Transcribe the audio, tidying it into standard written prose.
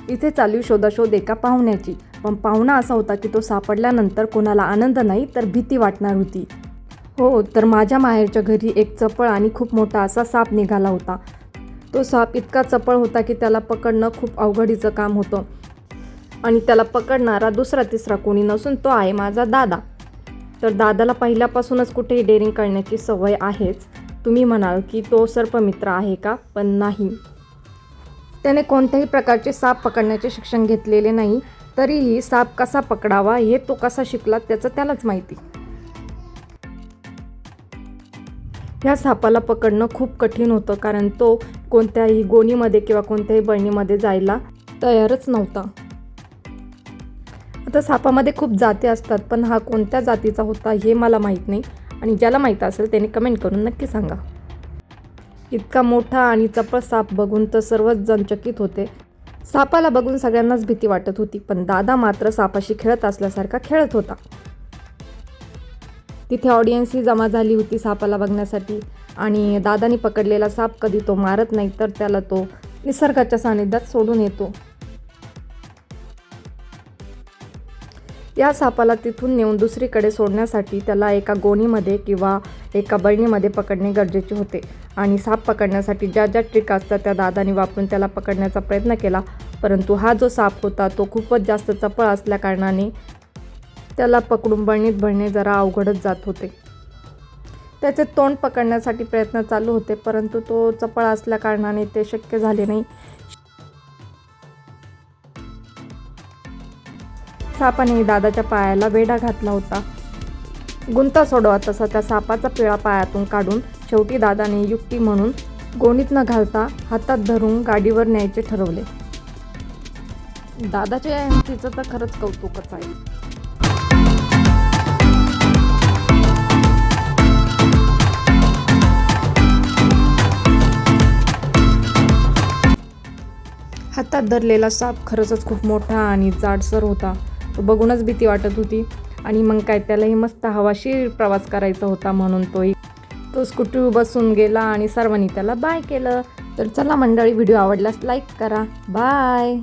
इथे चालू शोधाशोध एका पाहुण्याची. पण पाहुणा असा होता की तो सापडल्यानंतर कोणाला आनंद नाही तर भीती वाटणार होती. हो, तर माझ्या माहेरच्या घरी एक चपळ आणि खूप मोठा असा साप निघाला होता. तो साप इतका चपळ होता की त्याला पकडणं खूप अवघडीचं काम होतं. आणि त्याला पकडणारा दुसरा तिसरा कोणी नसून तो आहे माझा दादा. तर दादाला पहिल्यापासूनच कुठेही डेअरिंग करण्याची सवय आहेच. तुम्ही म्हणाल की तो सर्पमित्र आहे का? पण नाही. त्याने कोणत्याही प्रकारचे साप पकडण्याचे शिक्षण घेतलेले नाही. तरीही साप कसा पकडावा हे तो कसा शिकला त्याचं त्यालाच माहिती. ह्या सापाला पकडणं खूप कठीण होतं कारण तो कोणत्याही गोणीमध्ये किंवा कोणत्याही बळणीमध्ये जायला तयारच नव्हता. आता सापामध्ये खूप जाती असतात, पण हा कोणत्या जातीचा होता हे मला माहीत नाही. आणि ज्याला माहीत असेल त्याने कमेंट करून नक्की सांगा. इतका मोठा आणि चपळ साप बघून तर सर्वच जण चकित होते. सापाला बघून सगळ्यांनाच भीती वाटत होती, पण दादा मात्र सापाशी खेळत असल्यासारखा खेळत होता. तिथे ऑडियन्सही जमा झाली होती सापाला बघण्यासाठी. आणि दादाने पकडलेला साप कधी तो मारत नाही तर त्याला तो निसर्गाच्या सानिध्यात सोडून येतो. या सापाला तिथून नेऊन दुसरीकडे सोडण्यासाठी त्याला एका गोणीमध्ये किंवा एका बळणीमध्ये पकडणे गरजेचे होते. आणि साप पकडण्यासाठी ज्या ज्या ट्रिक असतात त्या दादाने वापरून त्याला पकडण्याचा प्रयत्न केला. परंतु हा जो साप होता तो खूपच जास्त चपळ असल्याकारणाने त्याला पकडून बळणीत भरणे जरा अवघडच जात होते. त्याचे तोंड पकडण्यासाठी प्रयत्न चालू होते, परंतु तो चपळ असल्याकारणाने ते शक्य झाले नाही. सापाने दादाच्या पायाला वेढा घातला होता. गुंता सोडवा तसा त्या सापाचा पिळा पायातून काढून शेवटी दादाने युक्ती म्हणून गोणीत न घालता हातात धरून गाडीवर न्यायचे ठरवले. दादाच्या हिमतीचं तर खरंच कौतुकच आहे. हातात धरलेला साप खरंच खूप मोठा आणि जाडसर होता. तो बघूनच भीती वाटत होती. आणि मग काय, त्यालाही मस्त हवाशीर प्रवास करायचा होता म्हणून तो स्कूटीवर बसून गेला आणि सर्वांनी त्याला बाय केलं. तर चला मंडळी, व्हिडिओ आवडल्यास लाईक करा. बाय.